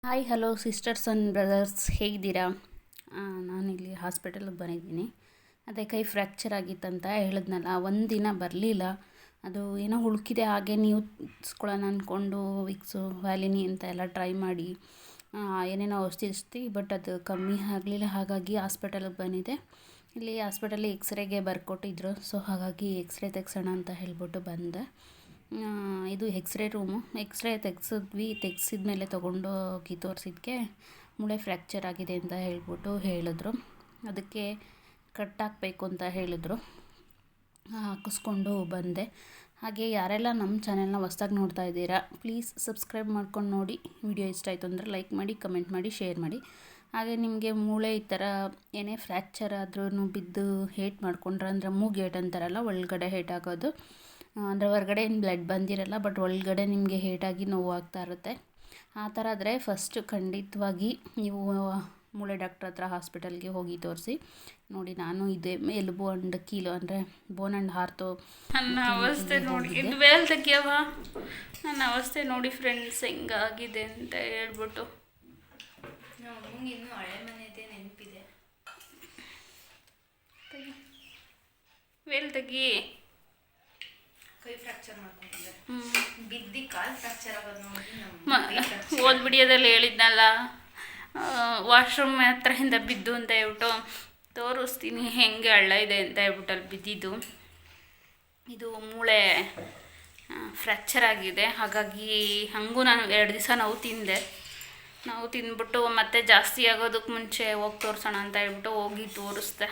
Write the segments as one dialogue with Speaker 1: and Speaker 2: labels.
Speaker 1: Hi hello sisters and brothers, ಹೇಗಿದ್ದೀರಾ? ನಾನಿಲ್ಲಿ ಹಾಸ್ಪಿಟಲ್ಗೆ ಬಂದಿದ್ದೀನಿ. ಅದೇ ಕೈ ಫ್ರ್ಯಾಕ್ಚರ್ ಆಗಿತ್ತಂತ ಹೇಳಿದ್ನಲ್ಲ, ಒಂದಿನ ಬರಲಿಲ್ಲ. ಅದು ಏನೋ ಉಳ್ಕಿದೆ, ಹಾಗೆ ನೀವು ಇಸ್ಕೊಳ್ಳೋಣ ಅಂದ್ಕೊಂಡು ವಿಕ್ಸು ವ್ಯಾಲಿನಿ ಅಂತ ಎಲ್ಲ ಟ್ರೈ ಮಾಡಿ ಏನೇನೋ ಔಷಧಿ ಬಟ್ ಅದು ಕಮ್ಮಿ ಆಗಲಿಲ್ಲ. ಹಾಗಾಗಿ ಹಾಸ್ಪಿಟಲ್ಗೆ ಬಂದಿದೆ. ಇಲ್ಲಿ ಹಾಸ್ಪಿಟಲ್ಲಿ ಎಕ್ಸ್ರೇಗೆ ಬರ್ಕೊಟ್ಟಿದ್ರು. ಸೊ ಹಾಗಾಗಿ ಎಕ್ಸ್ರೇ ತೆಗ್ಸೋಣ ಅಂತ ಹೇಳ್ಬಿಟ್ಟು ಬಂದೆ. ಇದು ಎಕ್ಸ್ರೇ ರೂಮು. ಎಕ್ಸ್ರೇ ತೆಗ್ಸಿದ ಮೇಲೆ ತೊಗೊಂಡೋಗಿ ತೋರಿಸಿದ್ಕೆ ಮೂಳೆ ಫ್ರ್ಯಾಕ್ಚರ್ ಆಗಿದೆ ಅಂತ ಹೇಳ್ಬಿಟ್ಟು ಹೇಳಿದ್ರು. ಅದಕ್ಕೆ ಕಟ್ ಹಾಕಬೇಕು ಅಂತ ಹೇಳಿದ್ರು. ಹಾಕಿಸ್ಕೊಂಡು ಬಂದೆ. ಹಾಗೆ ಯಾರೆಲ್ಲ ನಮ್ಮ ಚಾನೆಲ್ನ ಹೊಸ್ದಾಗಿ ನೋಡ್ತಾ ಇದ್ದೀರಾ, ಪ್ಲೀಸ್ ಸಬ್ಸ್ಕ್ರೈಬ್ ಮಾಡ್ಕೊಂಡು ನೋಡಿ. ವಿಡಿಯೋ ಇಷ್ಟ ಆಯಿತು ಅಂದರೆ ಲೈಕ್ ಮಾಡಿ, ಕಮೆಂಟ್ ಮಾಡಿ, ಶೇರ್ ಮಾಡಿ. ಹಾಗೆ ನಿಮಗೆ ಮೂಳೆ ಈ ಥರ ಏನೇ ಫ್ರ್ಯಾಕ್ಚರ್ ಆದ್ರೂ ಬಿದ್ದು ಹೇಟ್ ಮಾಡ್ಕೊಂಡ್ರೆ, ಅಂದರೆ ಮೂಗು ಏಟ್ ಅಂತಾರಲ್ಲ, ಒಳಗಡೆ ಹೇಟ್ ಆಗೋದು, ಅಂದರೆ ಹೊರಗಡೆ ಏನು ಬ್ಲಡ್ ಬಂದಿರಲ್ಲ, ಬಟ್ ಒಳಗಡೆ ನಿಮಗೆ ಹೇಟಾಗಿ ನೋವು ಆಗ್ತಾ ಇರುತ್ತೆ. ಆ ಥರ ಆದರೆ ಫಸ್ಟು ಖಂಡಿತವಾಗಿ ನೀವು ಮೂಳೆ ಡಾಕ್ಟ್ರ್ ಹತ್ರ ಹಾಸ್ಪಿಟಲ್ಗೆ ಹೋಗಿ ತೋರಿಸಿ ನೋಡಿ. ನಾನು ಇದೇ ಎಲುಬು ಅಂಡ್ ಕೀಲು, ಅಂದರೆ ಬೋನ್ ಆ್ಯಂಡ್ ಹಾರ್ಟು
Speaker 2: ನನ್ನ ಅವಸ್ಥೆ ನೋಡಿ, ಇದು ವೇಲ್ ತೆಗಿಯವ, ನನ್ನ ಅವಸ್ಥೆ ನೋಡಿ ಫ್ರೆಂಡ್ಸ್ ಹೆಂಗಾಗಿದೆ ಅಂತ ಹೇಳ್ಬಿಟ್ಟು. ಇನ್ನೂ ಹಳೆ ಮನೆಯದೇ ನೆನಪಿದೆ. ವೇಲ್ ತೆಗಿ. ಕೈ ಫ್ರ್ಯಾಕ್ಚರ್ ಮಾಡ್ಕೊಂಡಿದ್ದೆ, ಬಿದ್ದು ಕಾಲು ಫ್ರ್ಯಾಕ್ಚರ್ ಆಗೋದು ನೋಡಿ. ಓದ್ ವಿಡಿಯೋದಲ್ಲಿ ಹೇಳಿದ್ನಲ್ಲ, ವಾಶ್ರೂಮ್ ಹತ್ರದಿಂದ ಬಿದ್ದು ಅಂತ ಹೇಳ್ಬಿಟ್ಟು ತೋರಿಸ್ತೀನಿ ಹೆಂಗೆ ಹಳ್ಳ ಇದೆ ಅಂತ ಹೇಳ್ಬಿಟ್ಟು ಅಲ್ಲಿ ಬಿದ್ದಿದ್ದು. ಇದು ಮೂಳೆ ಫ್ರ್ಯಾಕ್ಚರ್ ಆಗಿದೆ. ಹಾಗಾಗಿ ಹಾಗೂ ನಾನು 2 ದಿವಸ ನಾವು ತಿಂದ್ಬಿಟ್ಟು ಮತ್ತೆ ಜಾಸ್ತಿ ಆಗೋದಕ್ಕೆ ಮುಂಚೆ ಹೋಗಿ ತೋರಿಸೋಣ ಅಂತ ಹೇಳ್ಬಿಟ್ಟು ಹೋಗಿ ತೋರಿಸ್ದೆ.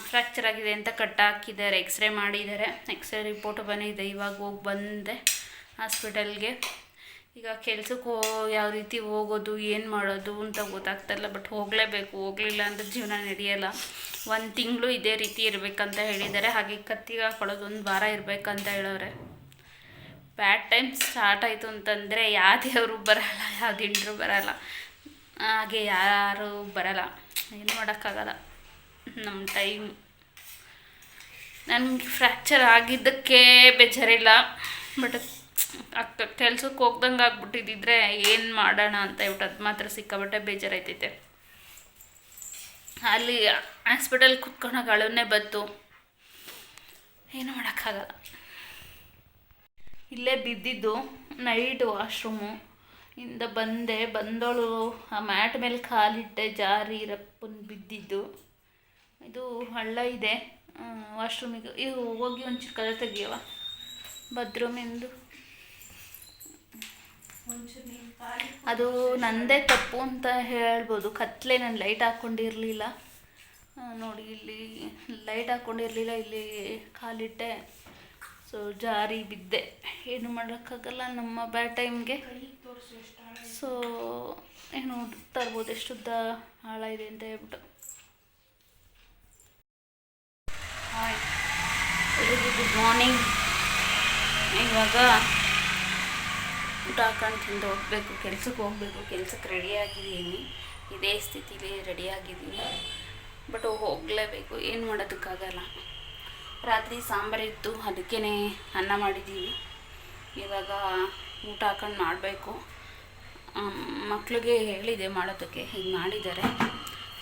Speaker 2: ಫ್ರ್ಯಾಕ್ಚರ್ ಆಗಿದೆ ಅಂತ ಕಟ್ ಹಾಕಿದ್ದಾರೆ, ಎಕ್ಸ್ರೇ ಮಾಡಿದ್ದಾರೆ. ಎಕ್ಸ್ರೇ ರಿಪೋರ್ಟು ಬಂದಿದೆ. ಇವಾಗ ಹೋಗಿ ಬಂದೆ ಹಾಸ್ಪಿಟಲ್ಗೆ. ಈಗ ಕೆಲ್ಸಕ್ಕೆ ಯಾವ ರೀತಿ ಹೋಗೋದು, ಏನು ಮಾಡೋದು ಅಂತ ಗೊತ್ತಾಗ್ತಾಯಿಲ್ಲ. ಬಟ್ ಹೋಗಲೇಬೇಕು, ಹೋಗಲಿಲ್ಲ ಅಂದರೆ ಜೀವನ ನಡೆಯಲ್ಲ. 1 ತಿಂಗಳು ಇದೇ ರೀತಿ ಇರಬೇಕಂತ ಹೇಳಿದ್ದಾರೆ. ಹಾಗೆ ಕತ್ತಿಗೆ ಹಾಕೊಳ್ಳೋದು 1 ವಾರ ಇರಬೇಕಂತ ಹೇಳೋರೆ. ಬ್ಯಾಡ್ ಟೈಮ್ ಸ್ಟಾರ್ಟ್ ಆಯಿತು ಅಂತಂದರೆ ಯಾವ ದೇವರು ಬರೋಲ್ಲ, ಯಾವ ದಿಂಡ್ರು ಬರೋಲ್ಲ, ಹಾಗೆ ಯಾರು ಬರೋಲ್ಲ, ಏನು ಮಾಡೋಕ್ಕಾಗಲ್ಲ. ನಮ್ಮ ಟೈಮ್ ನನಗೆ ಫ್ರ್ಯಾಕ್ಚರ್ ಆಗಿದ್ದಕ್ಕೆ ಬೇಜಾರಿಲ್ಲ, ಬಟ್ ಕೆಲ್ಸಕ್ಕೆ ಹೋಗ್ದಂಗೆ ಆಗ್ಬಿಟ್ಟಿದ್ದಿದ್ರೆ ಏನು ಮಾಡೋಣ ಅಂತ ಹೇಳ್ಬಿಟ್ಟು ಅದು ಮಾತ್ರ ಸಿಕ್ಕಾಬಟ್ಟೆ ಬೇಜಾರಾಯ್ತೈತೆ. ಅಲ್ಲಿ ಹಾಸ್ಪಿಟಲ್ ಕುತ್ಕೊಂಡಾಗ ಅಳುನೇ ಬಂತು, ಏನು ಮಾಡೋಕ್ಕಾಗಲ್ಲ. ಇಲ್ಲೇ ಬಿದ್ದಿದ್ದು ನೈಟ್ ವಾಶ್ರೂಮು ಇಂದ ಬಂದೋಳು ಆ ಮ್ಯಾಟ್ ಮೇಲೆ ಕಾಲಿಟ್ಟೆ, ಜಾರಿ ರಪ್ಪನ್ ಬಿದ್ದಿದ್ದು. ಇದು ಹಳ್ಳ ಇದೆ ವಾಶ್ರೂಮಿಗೆ. ಇದು ಹೋಗಿ ಒಂಚೂರು ಕದ ತೆಗಿಯವ ಬಾತ್ರೂಮಿಂದು. ಅದು ನನ್ನದೇ ತಪ್ಪು ಅಂತ ಹೇಳ್ಬೋದು. ಕತ್ಲೆ ನಾನು ಲೈಟ್ ಹಾಕ್ಕೊಂಡಿರಲಿಲ್ಲ ನೋಡಿ, ಇಲ್ಲಿ ಲೈಟ್ ಹಾಕ್ಕೊಂಡಿರಲಿಲ್ಲ, ಇಲ್ಲಿ ಕಾಲಿಟ್ಟೆ. ಸೊ ಜಾರಿ ಬಿದ್ದೆ, ಏನು ಮಾಡೋಕ್ಕಾಗಲ್ಲ ನಮ್ಮ ಬ್ಯಾಡ್ ಟೈಮ್ಗೆ. ಸೊ ಏನು ತರ್ಬೋದು ಎಷ್ಟುದ್ದ ಆಳ ಇದೆ ಅಂತ ಹೇಳ್ಬಿಟ್ಟು. ಹಾಯ್ ಎಲ್ರಿಗೂ ಗುಡ್ ಮಾರ್ನಿಂಗ್. ಇವಾಗ ಊಟ ಹಾಕೊಂಡು ತಿಂದು ಹೋಗಬೇಕು, ಕೆಲ್ಸಕ್ಕೆ ಹೋಗಬೇಕು. ಕೆಲ್ಸಕ್ಕೆ ರೆಡಿಯಾಗಿದ್ದೀನಿ, ಇದೇ ಸ್ಥಿತಿಲಿ ರೆಡಿಯಾಗಿದ್ದೀನಿ. ಬಟ್ ಹೋಗಲೇಬೇಕು, ಏನು ಮಾಡೋದಕ್ಕಾಗಲ್ಲ. ರಾತ್ರಿ ಸಾಂಬಾರಿತ್ತು, ಅದಕ್ಕೇ ಅನ್ನ ಮಾಡಿದ್ದೀವಿ. ಇವಾಗ ಊಟ ಹಾಕೊಂಡು ಮಾಡಬೇಕು. ಮಕ್ಳಿಗೆ ಹೇಳಿದೆ ಮಾಡೋದಕ್ಕೆ, ಹೀಗೆ ಮಾಡಿದ್ದಾರೆ.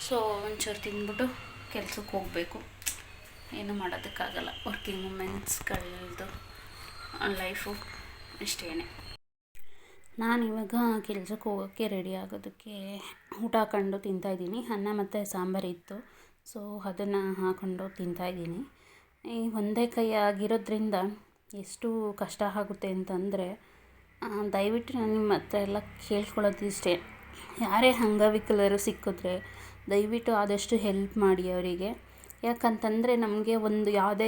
Speaker 2: ಸೊ ಒಂಚೂರು ತಿಂದ್ಬಿಟ್ಟು ಕೆಲ್ಸಕ್ಕೆ ಹೋಗಬೇಕು. ಏನು ಮಾಡೋದಕ್ಕಾಗಲ್ಲ. ವರ್ಕಿಂಗ್ ವುಮೆನ್ಸ್ಗಳದ್ದು ಲೈಫು ಇಷ್ಟೇ. ನಾನಿವಾಗ ಕೆಲ್ಸಕ್ಕೆ ಹೋಗೋಕ್ಕೆ ರೆಡಿ ಆಗೋದಕ್ಕೆ ಊಟ ಹಾಕೊಂಡು ತಿಂತಾಯಿದ್ದೀನಿ. ಅನ್ನ ಮತ್ತು ಸಾಂಬಾರಿತ್ತು, ಸೊ ಅದನ್ನು ಹಾಕ್ಕೊಂಡು ತಿಂತಾಯಿದ್ದೀನಿ. ಈ ಒಂದೇ ಕೈ ಆಗಿರೋದ್ರಿಂದ ಎಷ್ಟು ಕಷ್ಟ ಆಗುತ್ತೆ ಅಂತಂದರೆ, ದಯವಿಟ್ಟು ನಾನು ನಿಮ್ಮ ಹತ್ರ ಎಲ್ಲ ಕೇಳ್ಕೊಳ್ಳೋದಿಷ್ಟೇ, ಯಾರೇ ಅಂಗವಿಕಲರು ಸಿಕ್ಕಿದ್ರೆ ದಯವಿಟ್ಟು ಆದಷ್ಟು ಹೆಲ್ಪ್ ಮಾಡಿ ಅವರಿಗೆ. ಯಾಕಂತಂದರೆ ನಮಗೆ ಒಂದು ಯಾವುದೇ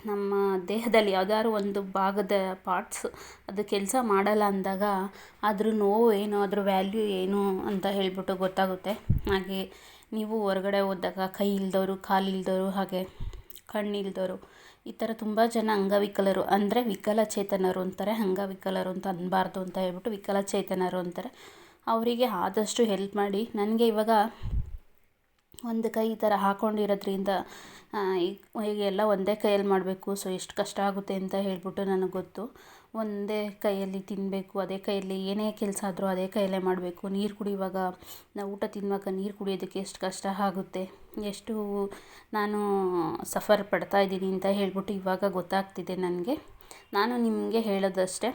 Speaker 2: ನಮ್ಮ ದೇಹದಲ್ಲಿ ಯಾವುದಾದ್ರು ಒಂದು ಭಾಗದ ಪಾರ್ಟ್ಸ್ ಅದು ಕೆಲಸ ಮಾಡಲ್ಲ ಅಂದಾಗ ಅದ್ರ ನೋವು ಏನು, ಅದ್ರ ವ್ಯಾಲ್ಯೂ ಏನು ಅಂತ ಹೇಳ್ಬಿಟ್ಟು ಗೊತ್ತಾಗುತ್ತೆ. ಹಾಗೆ ನೀವು ಹೊರಗಡೆ ಹೋದಾಗ ಕೈ ಇಲ್ದವರು, ಕಾಲಿಲ್ದವರು, ಹಾಗೆ ಕಣ್ಣಿಲ್ದವರು, ಈ ಥರ ತುಂಬ ಜನ ಅಂಗವಿಕಲರು, ಅಂದರೆ ವಿಕಲಚೇತನರು ಅಂತಾರೆ, ಅಂಗವಿಕಲರು ಅಂತ ಅನ್ನಬಾರ್ದು ಅಂತ ಹೇಳ್ಬಿಟ್ಟು ವಿಕಲಚೇತನರು ಅಂತಾರೆ. ಅವರಿಗೆ ಆದಷ್ಟು ಹೆಲ್ಪ್ ಮಾಡಿ. ನನಗೆ ಇವಾಗ ಒಂದು ಕೈ ಈ ಥರ ಹಾಕ್ಕೊಂಡಿರೋದ್ರಿಂದ ಈಗ ಎಲ್ಲ ಒಂದೇ ಕೈಯಲ್ಲಿ ಮಾಡಬೇಕು. ಸೊ ಎಷ್ಟು ಕಷ್ಟ ಆಗುತ್ತೆ ಅಂತ ಹೇಳ್ಬಿಟ್ಟು ನನಗೆ ಗೊತ್ತು.
Speaker 1: ಒಂದೇ ಕೈಯಲ್ಲಿ ತಿನ್ನಬೇಕು, ಅದೇ ಕೈಯಲ್ಲಿ ಏನೇ ಕೆಲಸ ಆದರೂ ಅದೇ ಕೈಯಲ್ಲೇ ಮಾಡಬೇಕು. ನೀರು ಕುಡಿಯುವಾಗ ನಾವು ಊಟ ತಿನ್ನುವಾಗ ನೀರು ಕುಡಿಯೋದಕ್ಕೆ ಎಷ್ಟು ಕಷ್ಟ ಆಗುತ್ತೆ, ಎಷ್ಟು ನಾನು ಸಫರ್ ಪಡ್ತಾಯಿದ್ದೀನಿ ಅಂತ ಹೇಳ್ಬಿಟ್ಟು ಇವಾಗ ಗೊತ್ತಾಗ್ತಿದೆ ನನಗೆ. ನಾನು ನಿಮಗೆ ಹೇಳೋದಷ್ಟೇ,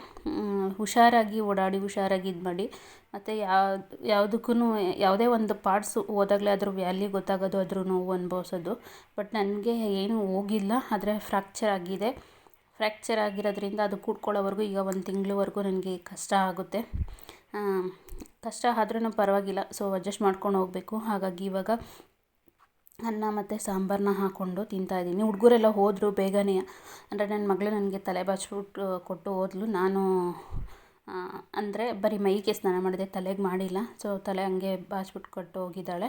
Speaker 1: ಹುಷಾರಾಗಿ ಓಡಾಡಿ, ಹುಷಾರಾಗಿ ಇದು ಮಾಡಿ. ಮತ್ತು ಯಾವುದಕ್ಕೂ ಯಾವುದೇ ಒಂದು ಪಾರ್ಟ್ಸು ಹೋದಾಗಲೇ ಅದ್ರ ವ್ಯಾಲ್ಯೂ ಗೊತ್ತಾಗೋದು, ಅದ್ರ ನೋವು ಅನುಭವಿಸೋದು. ಬಟ್ ನನಗೆ ಏನೂ ಹೋಗಿಲ್ಲ, ಆದರೆ ಫ್ರ್ಯಾಕ್ಚರ್ ಆಗಿದೆ. ಫ್ರ್ಯಾಕ್ಚರ್ ಆಗಿರೋದ್ರಿಂದ ಅದು ಕೂಡ್ಕೊಳ್ಳೋವರೆಗೂ ಈಗ 1 ತಿಂಗಳವರೆಗೂ ನನಗೆ ಕಷ್ಟ ಆಗುತ್ತೆ. ಕಷ್ಟ ಆದ್ರೂ ಪರವಾಗಿಲ್ಲ, ಸೊ ಅಡ್ಜಸ್ಟ್ ಮಾಡ್ಕೊಂಡು ಹೋಗಬೇಕು. ಹಾಗಾಗಿ ಇವಾಗ ಅನ್ನ ಮತ್ತು ಸಾಂಬಾರನ್ನ ಹಾಕ್ಕೊಂಡು ತಿಂತಾಯಿದ್ದೀನಿ. ಹುಡುಗರೆಲ್ಲ ಹೋದರು ಬೇಗನೆ. ಅಂದರೆ ನನ್ನ ಮಗಳು ನನಗೆ ತಲೆ ಬಾಚ್ಬಿಟ್ಟು ಕೊಟ್ಟು ಹೋದ್ಲು. ನಾನು ಅಂದರೆ ಬರೀ ಮೈಗೆ ಸ್ನಾನ ಮಾಡಿದೆ, ತಲೆಗೆ ಮಾಡಿಲ್ಲ. ಸೊ ತಲೆ ಹಂಗೆ ಬಾಚ್ಬಿಟ್ಟು ಕೊಟ್ಟು ಹೋಗಿದ್ದಾಳೆ.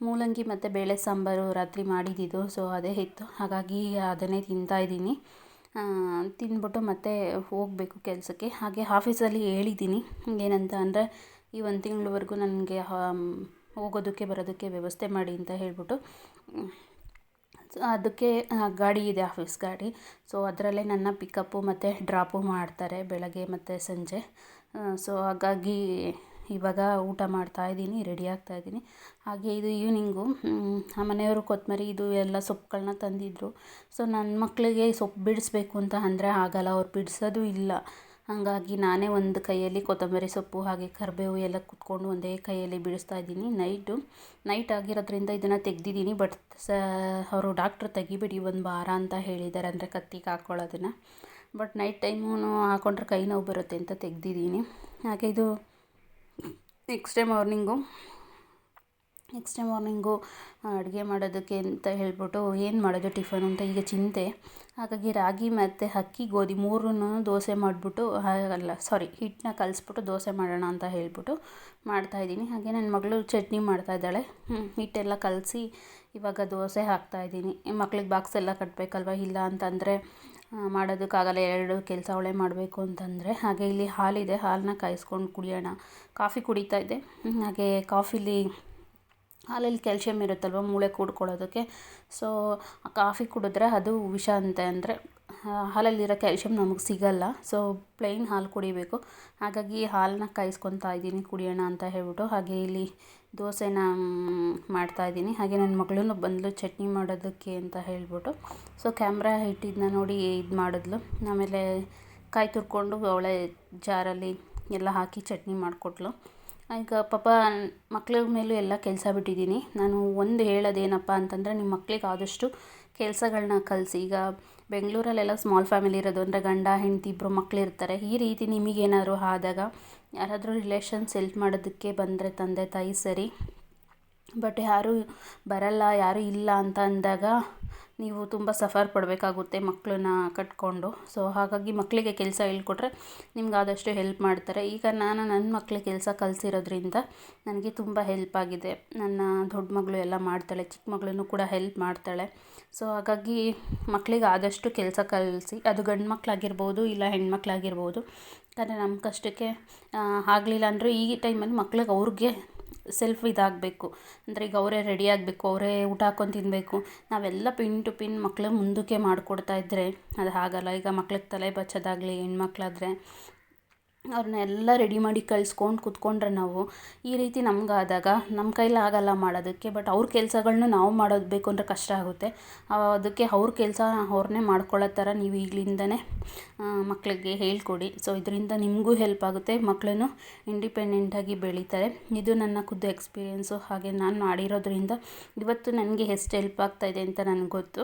Speaker 1: ಮೂಲಂಗಿ ಮತ್ತು ಬೇಳೆ ಸಾಂಬಾರು ರಾತ್ರಿ ಮಾಡಿದ್ದಿದ್ದು, ಸೊ ಅದೇ ಇತ್ತು. ಹಾಗಾಗಿ ಅದನ್ನೇ ತಿಂತಾಯಿದ್ದೀನಿ. ತಿಂದ್ಬಿಟ್ಟು ಮತ್ತೆ ಹೋಗಬೇಕು ಕೆಲಸಕ್ಕೆ. ಹಾಗೆ ಆಫೀಸಲ್ಲಿ ಹೇಳಿದ್ದೀನಿ ಏನಂತ ಅಂದರೆ, ಈ 1 ತಿಂಗಳವರೆಗೂ ನನಗೆ ಹೋಗೋದಕ್ಕೆ ಬರೋದಕ್ಕೆ ವ್ಯವಸ್ಥೆ ಮಾಡಿ ಅಂತ ಹೇಳ್ಬಿಟ್ಟು. ಅದಕ್ಕೆ ಗಾಡಿ ಇದೆ, ಆಫೀಸ್ ಗಾಡಿ. ಸೊ ಅದರಲ್ಲೇ ನನ್ನ ಪಿಕಪ್ಪು ಮತ್ತು ಡ್ರಾಪು ಮಾಡ್ತಾರೆ ಬೆಳಗ್ಗೆ ಮತ್ತು ಸಂಜೆ. ಸೊ ಹಾಗಾಗಿ ಇವಾಗ ಊಟ ಮಾಡ್ತಾಯಿದ್ದೀನಿ, ರೆಡಿ ಆಗ್ತಾಯಿದ್ದೀನಿ. ಹಾಗೆ ಇದು ಈವ್ನಿಂಗು ಆ ಮನೆಯವರು ಕೊತ್ತಂಬರಿ ಇದು ಎಲ್ಲ ಸೊಪ್ಪುಗಳನ್ನ ತಂದಿದ್ದರು. ಸೊ ನನ್ನ ಮಕ್ಕಳಿಗೆ ಸೊಪ್ಪು ಬಿಡಿಸ್ಬೇಕು ಅಂತ ಅಂದರೆ ಆಗಲ್ಲ, ಅವ್ರು ಬಿಡಿಸೋದು ಇಲ್ಲ. ಹಾಗಾಗಿ ನಾನೇ ಒಂದು ಕೈಯಲ್ಲಿ ಕೊತ್ತಂಬರಿ ಸೊಪ್ಪು ಹಾಗೆ ಕರಿಬೇವು ಎಲ್ಲ ಕುತ್ಕೊಂಡು ಒಂದೇ ಕೈಯಲ್ಲಿ ಬಿಡಿಸ್ತಾ ಇದ್ದೀನಿ. ನೈಟ್ ಆಗಿರೋದ್ರಿಂದ ಇದನ್ನು ತೆಗೆದಿದ್ದೀನಿ. ಬಟ್ ಅವರು ಡಾಕ್ಟ್ರು ತೆಗಿಬಿಡಿ 1 ವಾರ ಅಂತ ಹೇಳಿದ್ದಾರೆ, ಅಂದರೆ ಕತ್ತಿಗೆ ಹಾಕ್ಕೊಳ್ಳೋದನ್ನು. ಬಟ್ ನೈಟ್ ಟೈಮೂ ಹಾಕ್ಕೊಂಡ್ರೆ ಕೈ ನೋವು ಬರುತ್ತೆ ಅಂತ ತೆಗೆದಿದ್ದೀನಿ. ಹಾಗೆ ಇದು ನೆಕ್ಸ್ಟ್ ಡೇ ಮಾರ್ನಿಂಗು ಅಡುಗೆ ಮಾಡೋದಕ್ಕೆ ಅಂತ ಹೇಳ್ಬಿಟ್ಟು ಏನು ಮಾಡೋದು ಟಿಫನು ಅಂತ ಈಗ ಚಿಂತೆ. ಹಾಗಾಗಿ ರಾಗಿ ಮತ್ತು ಅಕ್ಕಿ ಗೋಧಿ 3 ದೋಸೆ ಮಾಡಿಬಿಟ್ಟು, ಹಿಟ್ಟನ್ನ ಕಲಿಸ್ಬಿಟ್ಟು ದೋಸೆ ಮಾಡೋಣ ಅಂತ ಹೇಳ್ಬಿಟ್ಟು ಮಾಡ್ತಾಯಿದ್ದೀನಿ. ಹಾಗೆ ನನ್ನ ಮಗಳು ಚಟ್ನಿ ಮಾಡ್ತಾಯಿದ್ದಾಳೆ. ಹಿಟ್ಟೆಲ್ಲ ಕಲಸಿ ಇವಾಗ ದೋಸೆ ಹಾಕ್ತಾಯಿದ್ದೀನಿ. ಮಕ್ಳಿಗೆ ಬಾಕ್ಸ್ ಎಲ್ಲ ಕಟ್ಟಬೇಕಲ್ವ, ಇಲ್ಲ ಅಂತಂದರೆ ಮಾಡೋದಕ್ಕಾಗಲ್ಲ, 2 ಕೆಲಸ ಅವಳೇ ಮಾಡಬೇಕು ಅಂತಂದರೆ. ಹಾಗೆ ಇಲ್ಲಿ ಹಾಲಿದೆ, ಹಾಲನ್ನ ಕಾಯಿಸ್ಕೊಂಡು ಕುಡಿಯೋಣ. ಕಾಫಿ ಕುಡಿತಾ ಇದ್ದೆ. ಹಾಗೆ ಹಾಲಲ್ಲಿ ಕ್ಯಾಲ್ಶಿಯಮ್ ಇರುತ್ತಲ್ವ, ಮೂಳೆ ಕೂಡ್ಕೊಳ್ಳೋದಕ್ಕೆ. ಸೊ ಕಾಫಿ ಕುಡಿದ್ರೆ ಅದು ವಿಷ ಅಂತೆ, ಅಂದರೆ ಹಾಲಲ್ಲಿರೋ ಕ್ಯಾಲ್ಶಿಯಮ್ ನಮಗೆ ಸಿಗಲ್ಲ. ಸೊ ಪ್ಲೈನ್ ಹಾಲು ಕುಡಿಬೇಕು. ಹಾಗಾಗಿ ಹಾಲನ್ನ ಕಾಯಿಸ್ಕೊತಾ ಇದ್ದೀನಿ ಕುಡಿಯೋಣ ಅಂತ ಹೇಳ್ಬಿಟ್ಟು. ಹಾಗೆ ಇಲ್ಲಿ ದೋಸೆನ ಮಾಡ್ತಾಯಿದ್ದೀನಿ. ಹಾಗೆ ನನ್ನ ಮಗಳೂ ಬಂದಳು ಚಟ್ನಿ ಮಾಡೋದಕ್ಕೆ ಅಂತ ಹೇಳ್ಬಿಟ್ಟು. ಸೊ ಕ್ಯಾಮ್ರಾ ಇಟ್ಟಿದ್ದನ್ನ ನೋಡಿ ಇದು ಮಾಡಿದ್ಲು. ಆಮೇಲೆ ಕಾಯಿ ತುರ್ಕೊಂಡು ಅವಳೇ ಜಾರಲ್ಲಿ ಎಲ್ಲ ಹಾಕಿ ಚಟ್ನಿ ಮಾಡಿಕೊಟ್ಲು. ಈಗ ಪಾಪ ಮಕ್ಳ ಮೇಲೂ ಎಲ್ಲ ಕೆಲಸ ಬಿಟ್ಟಿದ್ದೀನಿ. ನಾನು ಒಂದು ಹೇಳೋದೇನಪ್ಪ ಅಂತಂದರೆ, ನಿಮ್ಮ ಮಕ್ಳಿಗೆ ಆದಷ್ಟು ಕೆಲಸಗಳನ್ನ ಕಲಿಸಿ. ಈಗ ಬೆಂಗಳೂರಲ್ಲೆಲ್ಲ ಸ್ಮಾಲ್ ಫ್ಯಾಮಿಲಿ ಇರೋದು, ಅಂದರೆ ಗಂಡ ಹೆಂಡತಿ ಇಬ್ಬರು ಮಕ್ಕಳಿರ್ತಾರೆ. ಈ ರೀತಿ ನಿಮಗೇನಾದ್ರು ಆದಾಗ ಯಾರಾದರೂ ರಿಲೇಷನ್ಸ್ ಹೆಲ್ಪ್ ಮಾಡೋದಕ್ಕೆ ಬಂದರೆ ತಂದೆ ತಾಯಿ ಸರಿ. ಬಟ್ ಯಾರೂ ಬರಲ್ಲ, ಯಾರೂ ಇಲ್ಲ ಅಂತ ಅಂದಾಗ ನೀವು ತುಂಬ ಸಫರ್ ಪಡಬೇಕಾಗುತ್ತೆ ಮಕ್ಕಳನ್ನ ಕಟ್ಕೊಂಡು. ಸೊ ಹಾಗಾಗಿ ಮಕ್ಕಳಿಗೆ ಕೆಲಸ ಹೇಳ್ಕೊಟ್ರೆ ನಿಮ್ಗೆ ಆದಷ್ಟು ಹೆಲ್ಪ್ ಮಾಡ್ತಾರೆ. ಈಗ ನಾನು ನನ್ನ ಮಕ್ಕಳಿಗೆ ಕೆಲಸ ಕಲಿಸಿರೋದ್ರಿಂದ ನನಗೆ ತುಂಬ ಹೆಲ್ಪ್ ಆಗಿದೆ. ನನ್ನ ದೊಡ್ಡ ಮಗಳು ಎಲ್ಲ ಮಾಡ್ತಾಳೆ, ಚಿಕ್ಕ ಮಗಳೂ ಕೂಡ ಹೆಲ್ಪ್ ಮಾಡ್ತಾಳೆ. ಸೊ ಹಾಗಾಗಿ ಮಕ್ಕಳಿಗೆ ಆದಷ್ಟು ಕೆಲಸ ಕಲಿಸಿ, ಅದು ಗಂಡು ಮಕ್ಕಳಾಗಿರ್ಬೋದು ಇಲ್ಲ ಹೆಣ್ಮಕ್ಳಾಗಿರ್ಬೋದು. ಯಾಕಂದರೆ ನಮ್ಮ ಕಷ್ಟಕ್ಕೆ ಆಗಲಿಲ್ಲ ಅಂದರೂ ಈ ಟೈಮಲ್ಲಿ ಮಕ್ಳಿಗೆ ಅವ್ರಿಗೆ ಸೆಲ್ಫ್ ಇದಾಗಬೇಕು. ಅಂದರೆ ಈಗ ಅವರೇ ರೆಡಿ ಆಗಬೇಕು, ಅವರೇ ಊಟ ಹಾಕ್ಕೊಂಡು ತಿನ್ನಬೇಕು. ನಾವೆಲ್ಲ ಪಿನ್ ಟು ಪಿನ್ ಮಕ್ಕಳು ಮುಂದಕ್ಕೆ ಮಾಡಿಕೊಡ್ತಾ ಇದ್ದರೆ ಅದು ಆಗಲ್ಲ. ಈಗ ಮಕ್ಳಿಗೆ ತಲೆ ಬಚ್ಚೋದಾಗಲಿ, ಹೆಣ್ಮಕ್ಳಾದರೆ ಅವ್ರನ್ನೆಲ್ಲ ರೆಡಿ ಮಾಡಿ ಕಳಿಸ್ಕೊಂಡು ಕೂತ್ಕೊಂಡ್ರೆ ನಾವು ಈ ರೀತಿ ನಮಗಾದಾಗ ನಮ್ಮ ಕೈಲಿ ಆಗಲ್ಲ ಮಾಡೋದಕ್ಕೆ. ಬಟ್ ಅವ್ರ ಕೆಲಸಗಳ್ನ ನಾವು ಮಾಡೋದು ಅಂದರೆ ಕಷ್ಟ ಆಗುತ್ತೆ. ಅದಕ್ಕೆ ಅವ್ರ ಕೆಲಸ ಅವ್ರನ್ನೇ ಮಾಡ್ಕೊಳ್ಳೋ ಥರ ನೀವು ಈಗಲಿಂದನೇ ಮಕ್ಕಳಿಗೆ ಹೇಳ್ಕೊಡಿ. ಸೊ ಇದರಿಂದ ನಿಮಗೂ ಹೆಲ್ಪ್ ಆಗುತ್ತೆ, ಮಕ್ಕಳನ್ನು ಇಂಡಿಪೆಂಡೆಂಟಾಗಿ ಬೆಳೀತಾರೆ. ಇದು ನನ್ನ ಖುದ್ದು ಎಕ್ಸ್ಪೀರಿಯೆನ್ಸು. ಹಾಗೆ ನಾನು ಮಾಡಿರೋದ್ರಿಂದ ಇವತ್ತು ನನಗೆ ಎಷ್ಟು ಹೆಲ್ಪ್ ಆಗ್ತಾಯಿದೆ ಅಂತ ನನಗೆ ಗೊತ್ತು.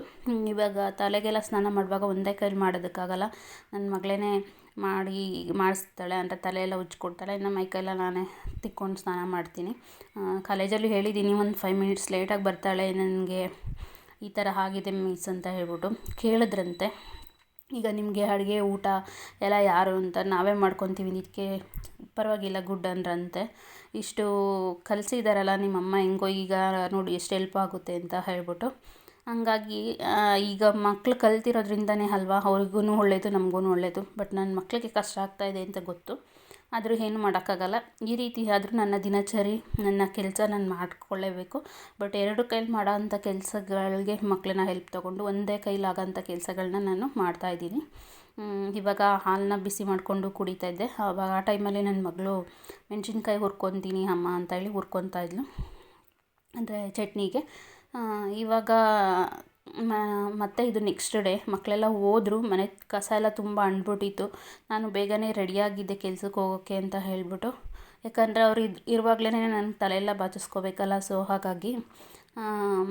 Speaker 1: ಇವಾಗ ತಲೆಗೆಲ್ಲ ಸ್ನಾನ ಮಾಡುವಾಗ ಒಂದೇ ಕೈಲಿ ಮಾಡೋದಕ್ಕಾಗಲ್ಲ. ನನ್ನ ಮಗಳೇ ಮಾಡಿಸ್ತಾಳೆ, ಅಂದರೆ ತಲೆಯೆಲ್ಲ ಉಜ್ಕೊಡ್ತಾಳೆ. ಇನ್ನು ಮೈಕೈಲ್ಲ ನಾನೇ ತಿಕ್ಕೊಂಡು ಸ್ನಾನ ಮಾಡ್ತೀನಿ. ಕಾಲೇಜಲ್ಲಿ ಹೇಳಿದ್ದೀನಿ, ಒಂದು 5 ಮಿನಿಟ್ಸ್ ಲೇಟಾಗಿ ಬರ್ತಾಳೆ, ನನಗೆ ಈ ಥರ ಆಗಿದೆ ಮಿಸ್ ಅಂತ ಹೇಳ್ಬಿಟ್ಟು. ಕೇಳಿದ್ರಂತೆ, ಈಗ ನಿಮಗೆ ಅಡುಗೆ ಊಟ ಎಲ್ಲ ಯಾರು ಅಂತ ನಾವೇ ಮಾಡ್ಕೊತೀವಿ, ಇದಕ್ಕೆ ಪರವಾಗಿಲ್ಲ ಗುಡ್ ಅಂದ್ರಂತೆ. ಇಷ್ಟು ಕಲಿಸಿದಾರಲ್ಲ ನಿಮ್ಮಮ್ಮ, ಹೆಂಗೋ ಈಗ ನೋಡಿ ಎಷ್ಟು ಹೆಲ್ಪ್ ಆಗುತ್ತೆ ಅಂತ ಹೇಳ್ಬಿಟ್ಟು. ಹಂಗಾಗಿ ಈಗ ಮಕ್ಕಳು ಕಲ್ತಿರೋದ್ರಿಂದನೇ ಅಲ್ವಾ ಅವ್ರಿಗೂ ಒಳ್ಳೆಯದು, ನಮಗೂ ಒಳ್ಳೆಯದು. ಬಟ್ ನನ್ನ ಮಕ್ಕಳಿಗೆ ಕಷ್ಟ ಆಗ್ತಾಯಿದೆ ಅಂತ ಗೊತ್ತು, ಆದರೂ ಏನು ಮಾಡೋಕ್ಕಾಗಲ್ಲ. ಈ ರೀತಿ ಆದರೂ ನನ್ನ ದಿನಚರಿ, ನನ್ನ ಕೆಲಸ ನಾನು ಮಾಡಿಕೊಳ್ಳೇಬೇಕು. ಬಟ್ 2 ಕೈಲಿ ಮಾಡೋ ಅಂಥ ಕೆಲಸಗಳಿಗೆ ಮಕ್ಕಳನ್ನ ಹೆಲ್ಪ್ ತೊಗೊಂಡು ಒಂದೇ ಕೈಲಾಗೋಂಥ ಕೆಲಸಗಳನ್ನ ನಾನು ಮಾಡ್ತಾಯಿದ್ದೀನಿ. ಇವಾಗ ಹಾಲನ್ನ ಬಿಸಿ ಮಾಡಿಕೊಂಡು ಕುಡಿತಾ ಇದ್ದೆ. ಆವಾಗ ಆ ಟೈಮಲ್ಲಿ ನನ್ನ ಮಗಳು ಮೆಣಸಿನ್ಕಾಯಿ ಹುರ್ಕೊತೀನಿ ಅಮ್ಮ ಅಂತ ಹೇಳಿ ಹುರ್ಕೊತಾ ಇದ್ಲು, ಅಂದರೆ ಚಟ್ನಿಗೆ. ಇವಾಗ ಮತ್ತು ಇದು ನೆಕ್ಸ್ಟ್ ಡೇ ಮಕ್ಕಳೆಲ್ಲ ಹೋದರು, ಮನೆ ಕಸ ಎಲ್ಲ ತುಂಬ ಅಂಟ್ಬಿಟ್ಟಿತ್ತು. ನಾನು ಬೇಗನೆ ರೆಡಿಯಾಗಿದ್ದೆ ಕೆಲ್ಸಕ್ಕೆ ಹೋಗೋಕ್ಕೆ ಅಂತ ಹೇಳಿಬಿಟ್ಟು, ಯಾಕಂದರೆ ಅವ್ರು ಇರುವಾಗಲೇ ನನ್ನ ತಲೆಯೆಲ್ಲ ಬಾಚಿಸ್ಕೋಬೇಕಲ್ಲ. ಸೊ ಹಾಗಾಗಿ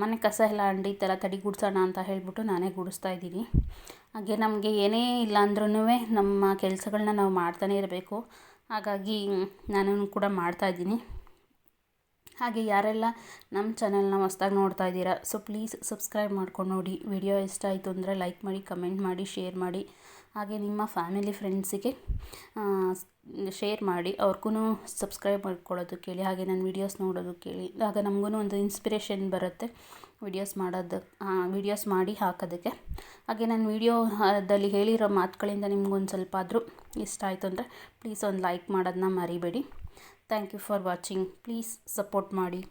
Speaker 1: ಮನೆ ಕಸ ಎಲ್ಲ ಅಂಡಿತ್ತಲ್ಲ, ತಡಿ ಗುಡಿಸೋಣ ಅಂತ ಹೇಳಿಬಿಟ್ಟು ನಾನೇ ಗುಡಿಸ್ತಾ ಇದ್ದೀನಿ. ಹಾಗೆ ನಮಗೆ ಏನೇ ಇಲ್ಲ ಅಂದ್ರೂ ನಮ್ಮ ಕೆಲಸಗಳನ್ನ ನಾವು ಮಾಡ್ತಾನೇ ಇರಬೇಕು. ಹಾಗಾಗಿ ನಾನು ಕೂಡ ಮಾಡ್ತಾಯಿದ್ದೀನಿ. ಹಾಗೆ ಯಾರೆಲ್ಲ ನಮ್ಮ ಚಾನಲ್ನ ಹೊಸ್ದಾಗಿ ನೋಡ್ತಾ ಇದ್ದೀರಾ, ಸೊ ಪ್ಲೀಸ್ ಸಬ್ಸ್ಕ್ರೈಬ್ ಮಾಡ್ಕೊಂಡು ನೋಡಿ. ವಿಡಿಯೋ ಇಷ್ಟ ಆಯಿತು ಅಂದರೆ ಲೈಕ್ ಮಾಡಿ, ಕಮೆಂಟ್ ಮಾಡಿ, ಶೇರ್ ಮಾಡಿ. ಹಾಗೆ ನಿಮ್ಮ ಫ್ಯಾಮಿಲಿ ಫ್ರೆಂಡ್ಸಿಗೆ ಶೇರ್ ಮಾಡಿ, ಅವ್ರಿಗೂ ಸಬ್ಸ್ಕ್ರೈಬ್ ಮಾಡ್ಕೊಳ್ಳೋದಕ್ಕೆ ಹೇಳಿ. ಹಾಗೆ ನನ್ನ ವೀಡಿಯೋಸ್ ನೋಡೋದಕ್ಕೆ ಹೇಳಿ. ಆಗ ನಮಗೂ ಒಂದು ಇನ್ಸ್ಪಿರೇಷನ್ ಬರುತ್ತೆ ವೀಡಿಯೋಸ್ ಮಾಡಿ ಹಾಕೋದಕ್ಕೆ. ಹಾಗೆ ನನ್ನ ವೀಡಿಯೋದಲ್ಲಿ ಹೇಳಿರೋ ಮಾತುಗಳಿಂದ ನಿಮ್ಗೊಂದು ಸ್ವಲ್ಪ ಆದರೂ ಇಷ್ಟ ಆಯಿತು ಅಂದರೆ ಪ್ಲೀಸ್ ಒಂದು ಲೈಕ್ ಮಾಡೋದನ್ನ ಮರಿಬೇಡಿ. Thank you for watching. Please support ಮಾಡಿ.